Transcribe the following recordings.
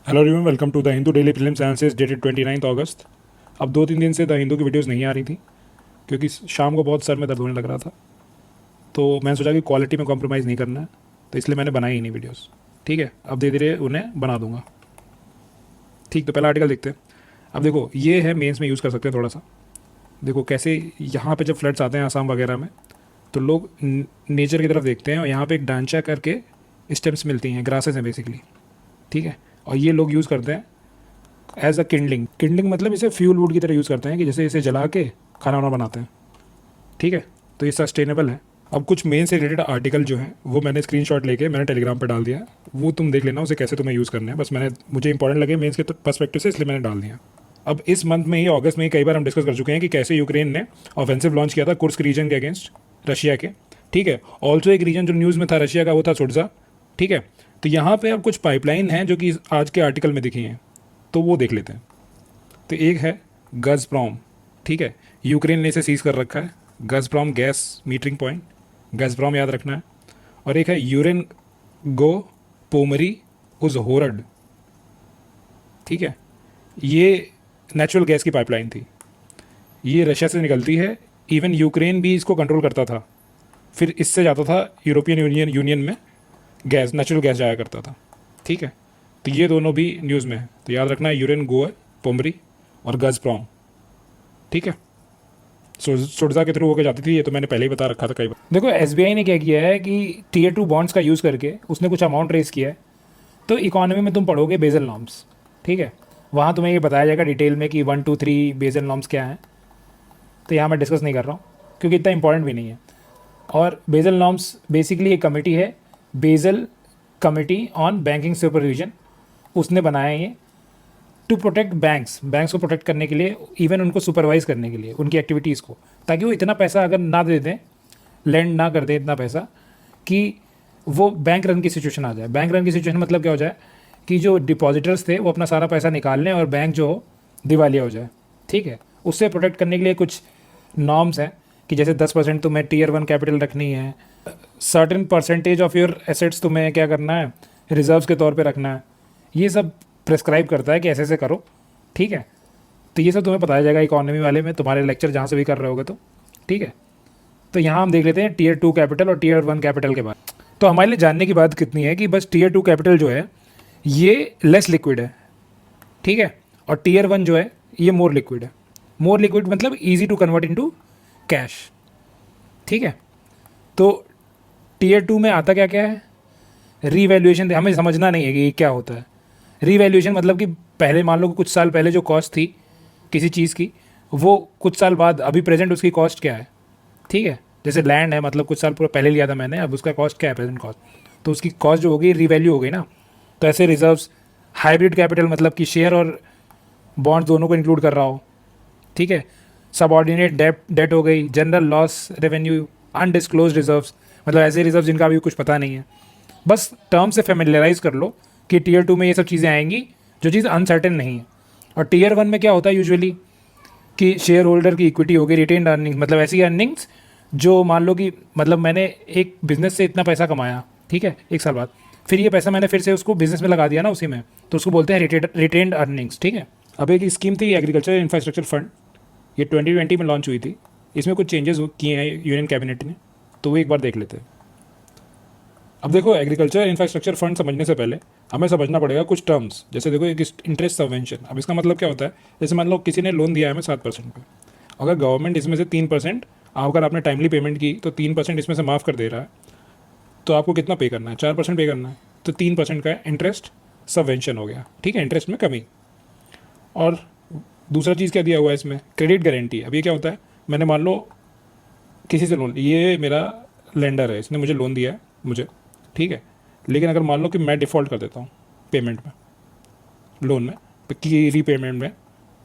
Hello everyone, welcome to the Hindu daily prelims analysis dated 29 अगस्त। अब 2-3 दिन से द हिंदू की वीडियोस नहीं आ रही थी क्योंकि शाम को बहुत सर में दर्द होने लग रहा था। तो मैंने सोचा कि क्वालिटी में कॉम्प्रोमाइज़ नहीं करना है, तो इसलिए मैंने बनाई ही नहीं वीडियोस। ठीक है, अब धीरे धीरे उन्हें बना दूंगा। ठीक, तो पहला आर्टिकल देखते हैं। अब देखो, ये है मेंस में यूज़ कर सकते हैं थोड़ा सा। देखो कैसे यहाँ पे जब फ्लड्स आते हैं आसाम वगैरह में, तो लोग नेचर की तरफ देखते हैं और यहाँ पे एक डांचा करके स्टेम्स मिलती हैं, ग्रासेस हैं बेसिकली। ठीक है, और ये लोग यूज़ करते हैं एज अ किंडलिंग। किंडलिंग मतलब इसे फ्यूल वुड की तरह यूज़ करते हैं कि जैसे इसे जला के खाना वाना बनाते हैं। ठीक है, तो ये सस्टेनेबल है। अब कुछ मेन से रिलेटेड आर्टिकल जो है वो मैंने स्क्रीनशॉट लेके मैंने टेलीग्राम पर डाल दिया है, वो तुम देख लेना उसे कैसे तुम्हें यूज़ करना है। बस मुझे इंपॉर्टेंट लगे मेंस के पर्सपेक्टिव से, इसलिए मैंने डाल दिया। अब इस मंथ में ही, अगस्त में ही, कई बार हम डिस्कस कर चुके हैं कि कैसे यूक्रेन ने ऑफेंसिव लॉन्च किया था कुर्स्क रीजन के अगेंस्ट रशिया के। ठीक है, ऑल्सो एक रीजन जो न्यूज़ में था रशिया का, वो था सुडजा। ठीक है, तो यहाँ पे अब कुछ पाइपलाइन हैं जो कि आज के आर्टिकल में दिखी हैं, तो वो देख लेते हैं। तो एक है गज़प्रॉम। ठीक है, यूक्रेन ने इसे सीज कर रखा है, Gazprom gas metering point, Gazprom याद रखना है। और एक है यूरेन गो पोमरी उज होरड। ठीक है, ये नेचुरल गैस की पाइपलाइन थी, ये रशिया से निकलती है। इवन यूक्रेन भी इसको कंट्रोल करता था, फिर इससे जाता था यूरोपियन यूनियन में, गैस, नेचुरल गैस जाया करता था। ठीक है, तो ये दोनों भी न्यूज़ में है, तो याद रखना है यूरेन गो पोमरी और गज़प्रॉम। ठीक है, सुडजा के थ्रू होकर जाती थी, ये तो मैंने पहले ही बता रखा था कई बार। देखो एसबीआई ने क्या किया है कि टीयर 2 बॉन्ड्स का यूज़ करके उसने कुछ अमाउंट रेज किया है। तो इकोनॉमी में तुम पढ़ोगे बेजल नॉर्म्स। ठीक है, वहाँ तुम्हें ये बताया जाएगा डिटेल में कि 1, 2, 3 बेजल नॉर्म्स क्या हैं। तो यहाँ मैं डिस्कस नहीं कर रहा हूँ क्योंकि इतना इंपॉर्टेंट भी नहीं है। और बेजल नॉर्म्स बेसिकली एक कमेटी है, Basel committee on banking supervision, उसने बनाया ये टू प्रोटेक्ट बैंक्स को प्रोटेक्ट करने के लिए, इवन उनको सुपरवाइज करने के लिए उनकी एक्टिविटीज़ को, ताकि वो इतना पैसा अगर ना दे दें, लैंड ना कर दें इतना पैसा कि वो बैंक रन की सिचुएशन आ जाए। बैंक रन की सिचुएशन मतलब क्या हो जाए कि जो डिपॉजिटर्स थे वो अपना सारा पैसा निकाल लें और बैंक जो हो दिवालिया हो जाए। ठीक है, उससे प्रोटेक्ट करने के लिए कुछ नॉर्म्स हैं कि जैसे 10% तुम्हें टीयर 1 कैपिटल रखनी है, certain percentage of your assets तुम्हें क्या करना है, रिजर्व्स के तौर पे रखना है। ये सब प्रेस्क्राइब करता है कि ऐसे ऐसे करो। ठीक है, तो ये सब तुम्हें बताया जाएगा इकोनॉमी वाले में, तुम्हारे लेक्चर जहाँ से भी कर रहे होगे तो। ठीक है, तो यहाँ हम देख लेते हैं टीयर 2 कैपिटल और टीयर 1 कैपिटल के बाद। तो हमारे लिए जानने की बात कितनी है कि बस टीयर 2 कैपिटल जो है ये लेस लिक्विड है। ठीक है, और टीयर 1 जो है ये मोर लिक्विड है। मोर लिक्विड मतलब easy to convert into cash. ठीक है, तो टीयर 2 में आता क्या क्या है, रीवैल्यूएशन। हमें समझना नहीं है कि ये क्या होता है। रीवैल्यूएशन मतलब कि पहले मान लो कुछ साल पहले जो कॉस्ट थी किसी चीज़ की, वो कुछ साल बाद अभी प्रेजेंट उसकी कॉस्ट क्या है। ठीक है, जैसे लैंड है, मतलब कुछ साल पूरा पहले लिया था मैंने, अब उसका कॉस्ट क्या है, प्रेजेंट कॉस्ट, तो उसकी कॉस्ट जो होगी रीवैल्यू हो गई ना। तो ऐसे रिजर्व्स, हाइब्रिड कैपिटल मतलब कि शेयर और बॉन्ड दोनों को इंक्लूड कर रहा हो। ठीक है, सबऑर्डिनेट डेट हो गई, general loss revenue, undisclosed reserves मतलब ऐसे रिजर्व जिनका अभी कुछ पता नहीं है। बस टर्म से फेमिलियराइज कर लो कि टीयर 2 में ये सब चीज़ें आएंगी जो चीज़ अनसर्टेन नहीं है। और टीयर 1 में क्या होता है यूजुअली कि शेयर होल्डर की इक्विटी होगी, रिटेन्ड अर्निंग्स मतलब ऐसी अर्निंग्स जो मान लो कि मतलब मैंने एक बिजनेस से इतना पैसा कमाया, ठीक है, 1 साल बाद, फिर ये पैसा मैंने फिर से उसको बिजनेस में लगा दिया ना उसी में, तो उसको बोलते हैं रिटेन्ड अर्निंग्स। ठीक है, अब एक स्कीम थी एग्रीकल्चर इंफ्रास्ट्रक्चर फंड, ये 2020 में लॉन्च हुई थी। इसमें कुछ चेंजेस किए हैं यूनियन कैबिनेट ने, तो वो एक बार देख लेते हैं। अब देखो, एग्रीकल्चर इंफ्रास्ट्रक्चर फंड समझने से पहले हमें समझना पड़ेगा कुछ टर्म्स। जैसे देखो, एक इंटरेस्ट सबवेंशन। अब इसका मतलब क्या होता है, जैसे मान लो किसी ने लोन दिया है हमें 7% पे, अगर गवर्नमेंट इसमें से 3%, अगर आपने टाइमली पेमेंट की तो 3% इसमें से माफ़ कर दे रहा है, तो आपको कितना पे करना है, 4% पे करना है। तो 3% का इंटरेस्ट सबवेंशन हो गया। ठीक है, इंटरेस्ट में कमी। और दूसरा चीज़ क्या दिया हुआ है इसमें, क्रेडिट गारंटी। अब ये क्या होता है, मैंने मान लो किसी से लोन, ये मेरा लेंडर है, इसने मुझे लोन दिया है मुझे, ठीक है, लेकिन अगर मान लो कि मैं डिफ़ॉल्ट कर देता हूँ पेमेंट में, लोन में की रीपेमेंट में,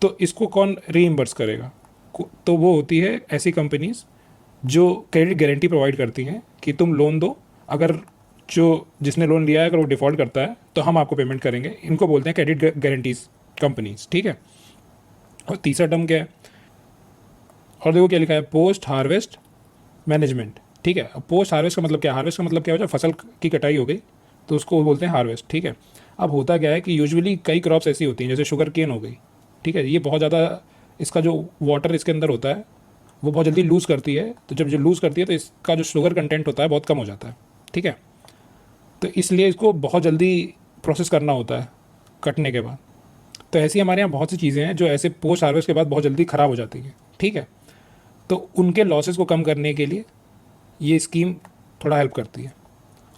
तो इसको कौन रीइम्बर्स करेगा। तो वो होती है ऐसी कंपनीज जो क्रेडिट गारंटी प्रोवाइड करती हैं कि तुम लोन दो, अगर जो जिसने लोन लिया है अगर वो डिफ़ॉल्ट करता है तो हम आपको पेमेंट करेंगे। इनको बोलते हैं क्रेडिट गारंटीज कंपनीज। ठीक है, और तीसरा टर्म क्या है, और देखो क्या लिखा है, पोस्ट हार्वेस्ट मैनेजमेंट। ठीक है, अब पोस्ट हार्वेस्ट का मतलब क्या, हार्वेस्ट का मतलब क्या हो जाए, फसल की कटाई हो गई तो उसको बोलते हैं हार्वेस्ट। ठीक है, अब होता क्या है कि यूजुअली कई क्रॉप्स ऐसी होती हैं, जैसे शुगर केन हो गई, ठीक है, ये बहुत ज़्यादा इसका जो वाटर इसके अंदर होता है वो बहुत जल्दी लूज़ करती है, तो जब जो लूज़ करती है तो इसका जो शुगर कंटेंट होता है बहुत कम हो जाता है, ठीक है। तो इसलिए इसको बहुत जल्दी प्रोसेस करना होता है कटने के बाद। तो ऐसी हमारे यहाँ बहुत सी चीज़ें हैं जो ऐसे पोस्ट हार्वेस्ट के बाद बहुत जल्दी ख़राब हो जाती हैं, ठीक है। तो उनके लॉसेस को कम करने के लिए ये स्कीम थोड़ा हेल्प करती है।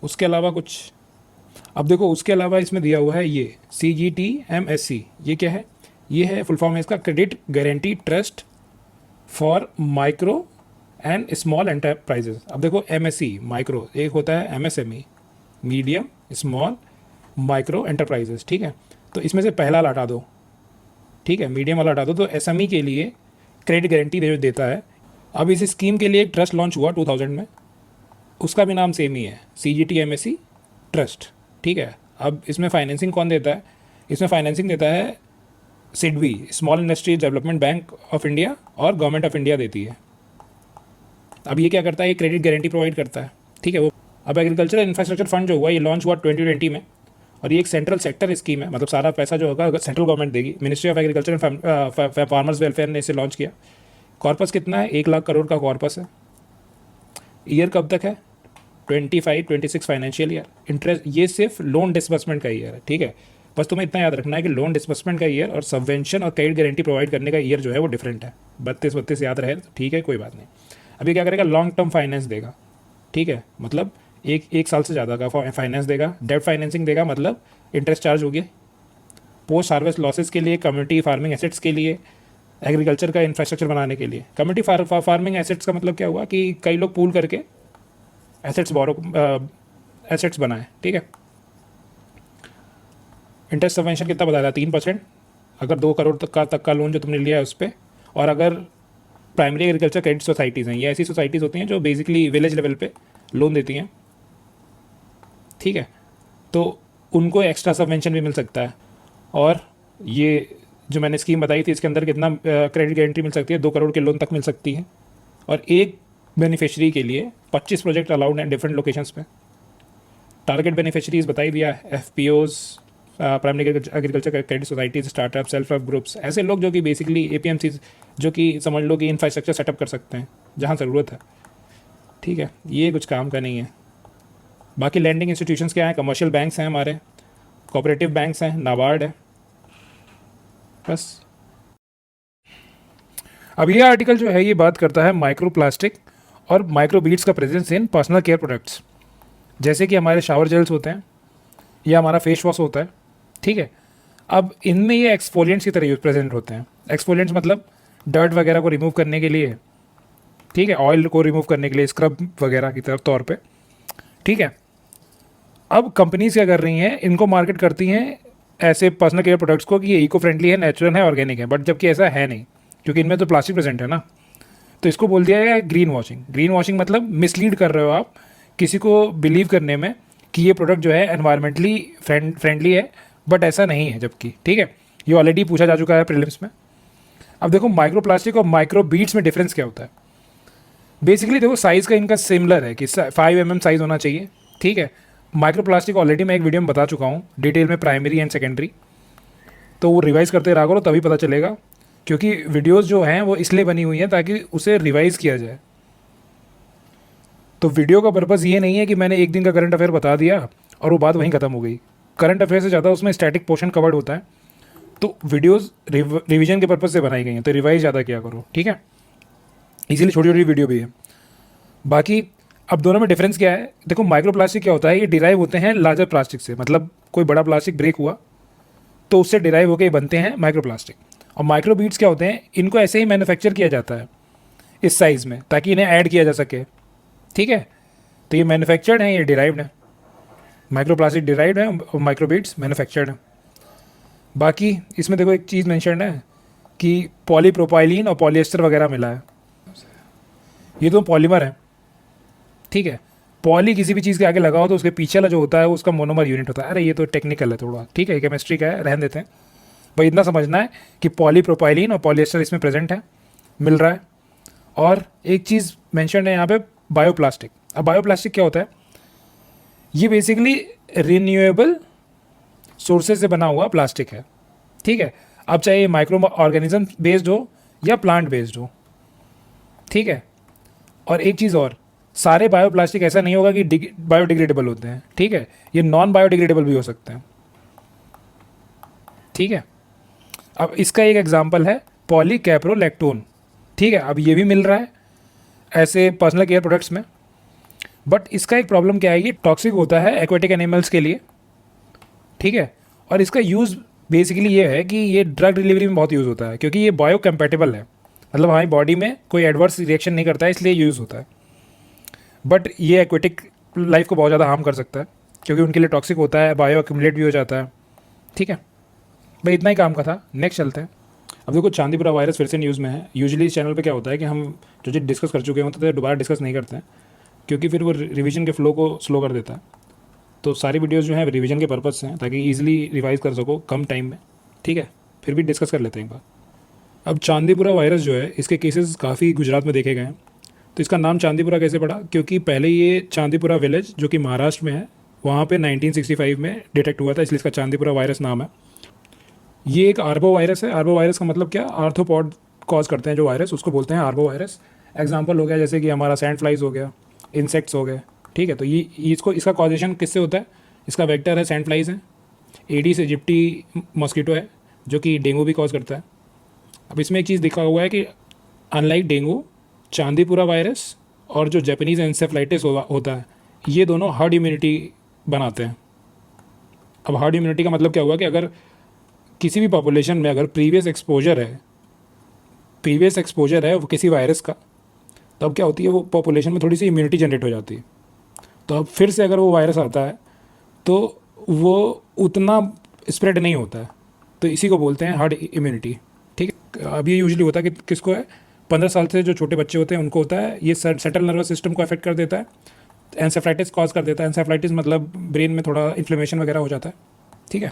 उसके अलावा कुछ, अब देखो उसके अलावा इसमें दिया हुआ है ये CGTMSC, ये क्या है, ये है फुल फॉर्म है इसका, credit guarantee trust for micro and small enterprises. अब देखो MSC माइक्रो, एक होता है MSME medium small micro enterprises, ठीक है। तो इसमें से पहला हटा दो, ठीक है, मीडियम वाला हटा दो, तो SME के लिए क्रेडिट गारंटी देता है। अब इस स्कीम के लिए एक ट्रस्ट लॉन्च हुआ 2000 में, उसका भी नाम सेम ही है, CGTMSC ट्रस्ट, ठीक है। अब इसमें फाइनेंसिंग कौन देता है, इसमें फाइनेंसिंग देता है SIDBI, small industries development bank of India, और गवर्नमेंट ऑफ इंडिया देती है। अब ये क्या करता है, ये क्रेडिट गारंटी प्रोवाइड करता है, ठीक है। वो अब एग्रीकल्चरल इंफ्रास्ट्रक्चर फंड जो हुआ ये लॉन्च हुआ 2020 में, और ये एक सेंट्रल सेक्टर स्कीम है, मतलब सारा पैसा जो होगा सेंट्रल गवर्नमेंट देगी। Ministry of agriculture and farmers welfare ने इसे लॉन्च किया। कॉर्पस कितना है, 1 लाख करोड़ का कॉर्पस है। ईयर कब तक है, 25-26 फाइनेंशियल ईयर। इंटरेस्ट, ये सिर्फ लोन डिसबर्समेंट का ईयर है, ठीक है। बस तुम्हें इतना याद रखना है कि लोन डिसबर्समेंट का ईयर और सबवेंशन और क्रेडिट गारंटी प्रोवाइड करने का ईयर जो है वो डिफरेंट है। 32 याद रहे तो ठीक है, कोई बात नहीं। अभी क्या करेगा, लॉन्ग टर्म फाइनेंस देगा, ठीक है, मतलब एक साल से ज़्यादा का फाइनेंस देगा। डेब्ट फाइनेंसिंग देगा, मतलब इंटरेस्ट चार्ज हो गया। पोस्ट हार्वेस्ट लॉसेस के लिए, कम्युनिटी फार्मिंग एसेट्स के लिए, एग्रीकल्चर का इंफ्रास्ट्रक्चर बनाने के लिए। कम्युनिटी फार्मिंग एसेट्स का मतलब क्या हुआ कि कई लोग पूल करके एसेट्स बनाए, ठीक है। इंटरेस्ट सबवेंशन कितना बताया था, 3%, अगर 2 करोड़ तक का लोन जो तुमने लिया है उस पर। और अगर प्राइमरी एग्रीकल्चर क्रेडिट सोसाइटीज़ हैं, ये ऐसी सोसाइटीज़ होती हैं जो बेसिकली विलेज लेवल पे लोन देती हैं, ठीक है, तो उनको एक्स्ट्रा सबवेंशन भी मिल सकता है। और ये जो मैंने स्कीम बताई थी इसके अंदर कितना क्रेडिट गारंटी मिल सकती है, 2 करोड़ के लोन तक मिल सकती है। और एक बेनिफिशरी के लिए 25 प्रोजेक्ट अलाउड हैं डिफरेंट लोकेशंस पे। टारगेट बेनिफिशरीज बताई दिया, FPOs, primary agriculture credit societies, startup, self help groups, ऐसे लोग जो कि बेसिकली APMCs, जो कि समझ लो कि इंफ्रास्ट्रक्चर सेटअप कर सकते हैं जहाँ ज़रूरत है, ठीक है। ये कुछ काम का नहीं है। बाकी लैंडिंग इंस्टीट्यूशंस क्या हैं, कमर्शियल बैंक्स हैं हमारे, कोऑपरेटिव बैंक्स हैं, नाबार्ड है, बस। अब ये आर्टिकल जो है ये बात करता है माइक्रो प्लास्टिक और माइक्रो बीड्स का presence in personal care products, जैसे कि हमारे शावर जेल्स होते हैं या हमारा फेस वॉश होता है, ठीक है। अब इनमें ये एक्सफोलिएंट्स की तरह यूज प्रेजेंट होते हैं। एक्सफोलिएंट्स मतलब डर्ट वगैरह को रिमूव करने के लिए, ठीक है, ऑयल को रिमूव करने के लिए, स्क्रब वगैरह की तरफ तौर पे, ठीक है। अब कंपनीज क्या कर रही हैं, इनको मार्केट करती हैं ऐसे पर्सनल केयर प्रोडक्ट्स को कि ये इको फ्रेंडली है, नेचुरल है, ऑर्गेनिक है, बट जबकि ऐसा है नहीं, क्योंकि इनमें तो प्लास्टिक प्रेजेंट है ना। तो इसको बोल दिया गया ग्रीन वॉशिंग। ग्रीन वॉशिंग मतलब मिसलीड कर रहे हो आप किसी को बिलीव करने में कि ये प्रोडक्ट जो है एनवायरमेंटली फ्रेंडली है, बट ऐसा नहीं है, जबकि, ठीक है। ये ऑलरेडी पूछा जा चुका है प्रीलिम्स में। अब देखो माइक्रो प्लास्टिक और माइक्रो बीड्स में डिफरेंस क्या होता है। बेसिकली देखो साइज़ का इनका सिमिलर है कि 5 mm साइज़ होना चाहिए, ठीक है। माइक्रो प्लास्टिक ऑलरेडी मैं एक वीडियो में बता चुका हूँ डिटेल में, प्राइमरी एंड सेकेंडरी, तो वो रिवाइज़ करते रहा करो तभी पता चलेगा, क्योंकि वीडियोस जो हैं वो इसलिए बनी हुई हैं ताकि उसे रिवाइज़ किया जाए। तो वीडियो का पर्पज़ ये नहीं है कि मैंने एक दिन का करंट अफेयर बता दिया और वो बात वहीं ख़त्म हो गई। करंट अफेयर से ज़्यादा उसमें स्टैटिक पोर्शन कवर्ड होता है, तो वीडियोस रिवीजन के पर्पज़ से बनाई गई हैं, तो रिवाइज ज़्यादा किया करो, ठीक है। इसीलिए छोटी छोटी वीडियो भी है। बाकी अब दोनों में डिफरेंस क्या है, देखो माइक्रो प्लास्टिक क्या होता है, ये डिराइव होते हैं लार्जर प्लास्टिक से, मतलब कोई बड़ा प्लास्टिक ब्रेक हुआ तो उससे डिराइव होकर बनते हैं माइक्रो प्लास्टिक। और माइक्रो बीड्स क्या होते हैं, इनको ऐसे ही मैन्युफैक्चर किया जाता है इस साइज़ में ताकि इन्हें ऐड किया जा सके, ठीक है। तो ये मैन्युफैक्चर्ड हैं, ये डिराइव्ड है। माइक्रो प्लास्टिक डिराइव्ड है और माइक्रो बीड्स मैन्युफैक्चर्ड है। बाकी इसमें देखो एक चीज़ मेंशन है कि पॉलीप्रोपाइलीन और पॉलिएस्टर वगैरह मिला है, ये तो पॉलीमर है, ठीक है। पॉली किसी भी चीज़ के आगे लगाओ तो उसके पीछे वाला जो होता है वो उसका मोनोमर यूनिट होता है। अरे ये तो टेक्निकल है थोड़ा, ठीक है, केमिस्ट्री का है, रहने देते हैं। भाई इतना समझना है कि पॉलीप्रोपाइलीन और पॉलिएस्टर इसमें प्रेजेंट है, मिल रहा है। और एक चीज़ मेंशन है यहाँ पे, बायोप्लास्टिक। अब बायोप्लास्टिक क्या होता है, ये बेसिकली रिन्यूएबल सोर्सेज से बना हुआ प्लास्टिक है, ठीक है। अब चाहे ये माइक्रो ऑर्गेनिज्म बेस्ड हो या प्लांट बेस्ड हो, ठीक है। और एक चीज़ और, सारे बायोप्लास्टिक ऐसा नहीं होगा कि बायोडिग्रेडेबल होते हैं, ठीक है। ये नॉन बायोडिग्रेडेबल भी हो सकते हैं, ठीक है। अब इसका एक एग्जांपल है पॉलीकैप्रोलैक्टोन, ठीक है। अब ये भी मिल रहा है ऐसे पर्सनल केयर प्रोडक्ट्स में, बट इसका एक प्रॉब्लम क्या है, ये टॉक्सिक होता है एक्वेटिक एनिमल्स के लिए, ठीक है। और इसका यूज़ बेसिकली ये है कि ये ड्रग डिलीवरी में बहुत यूज़ होता है, क्योंकि ये बायो कंपैटिबल है, मतलब हमारी बॉडी में कोई एडवर्स रिएक्शन नहीं करता है, इसलिए यूज़ होता है। बट ये एक्वेटिक लाइफ को बहुत ज़्यादा हार्म कर सकता है, क्योंकि उनके लिए टॉक्सिक होता है, बायो एक्यूमुलेट भी हो जाता है, ठीक है। भाई इतना ही काम का था, नेक्स्ट चलते हैं। अब देखो चांदीपुरा वायरस फिर से न्यूज़ में है। यूजुअली इस चैनल पे क्या होता है कि हम जो चीज़ डिस्कस कर चुके होते हैं दोबारा डिस्कस नहीं करते हैं, क्योंकि फिर वो रिवीजन के फ्लो को स्लो कर देता है। तो सारी वीडियोज़ जो हैं रिवीजन के पर्पज़ से हैं, ताकि ईजिली रिवाइज कर सको कम टाइम में, ठीक है। फिर भी डिस्कस कर लेते हैं एक बार। अब चांदीपुरा वायरस जो है, इसके केसेस काफ़ी गुजरात में देखे गए हैं। तो इसका नाम चांदीपुरा कैसे पड़ा, क्योंकि पहले ये चांदीपुरा विलेज जो कि महाराष्ट्र में है, वहाँ पे 1965 में डिटेक्ट हुआ था, इसलिए इसका चांदीपुरा वायरस नाम है। ये एक आर्बो वायरस है। आर्बो वायरस का मतलब क्या, आर्थ्रोपॉड कॉज करते हैं जो वायरस, उसको बोलते हैं आर्बो वायरस। एग्जाम्पल हो गया जैसे कि हमारा सैंड फ्लाइज हो गया, इंसेक्ट्स हो गए, ठीक है। तो ये इसको इसका कॉजेशन किससे होता है, इसका वेक्टर है सैंड फ्लाइज है, एडिस एजिप्टी मॉस्किटो है जो कि डेंगू भी कॉज करता है। अब इसमें एक चीज़ दिखा हुआ है कि अनलाइक डेंगू, चांदीपुरा वायरस और जो जापानीज़ एंसेफ्लाइटिस होता है, ये दोनों हर्ड इम्यूनिटी बनाते हैं। अब हर्ड इम्यूनिटी का मतलब क्या हुआ कि अगर किसी भी पॉपुलेशन में अगर प्रीवियस एक्सपोजर है वो किसी वायरस का, तब क्या होती है, वो पॉपुलेशन में थोड़ी सी इम्यूनिटी जनरेट हो जाती है। तो अब फिर से अगर वो वायरस आता है तो वो उतना स्प्रेड नहीं होता है, तो इसी को बोलते हैं हर्ड इम्यूनिटी, ठीक है। अब ये यूजुअली होता है कि किसको है, 15 साल से जो छोटे बच्चे होते हैं उनको होता है। ये सेंट्रल नर्वस सिस्टम को अफेक्ट कर देता है, एंसेफ्लाइटिस कॉज कर देता है। एंसेफ्लाइटिस मतलब ब्रेन में थोड़ा इन्फ्लेमेशन वगैरह हो जाता है, ठीक है।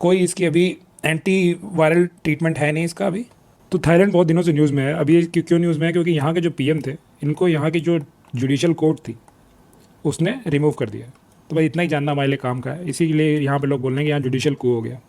कोई इसकी अभी एंटी वायरल ट्रीटमेंट है नहीं इसका अभी। तो थाईलैंड बहुत दिनों से न्यूज़ में है। अभी ये क्यों न्यूज़ में है, क्योंकि यहाँ के जो पीएम थे, इनको यहाँ की जो जुडिशल कोर्ट थी उसने रिमूव कर दिया। तो भाई इतना ही जानना हमारे लिए काम का है, इसीलिए यहाँ पे लोग बोल रहे हैं कि यहाँ जुडिशल कू हो गया।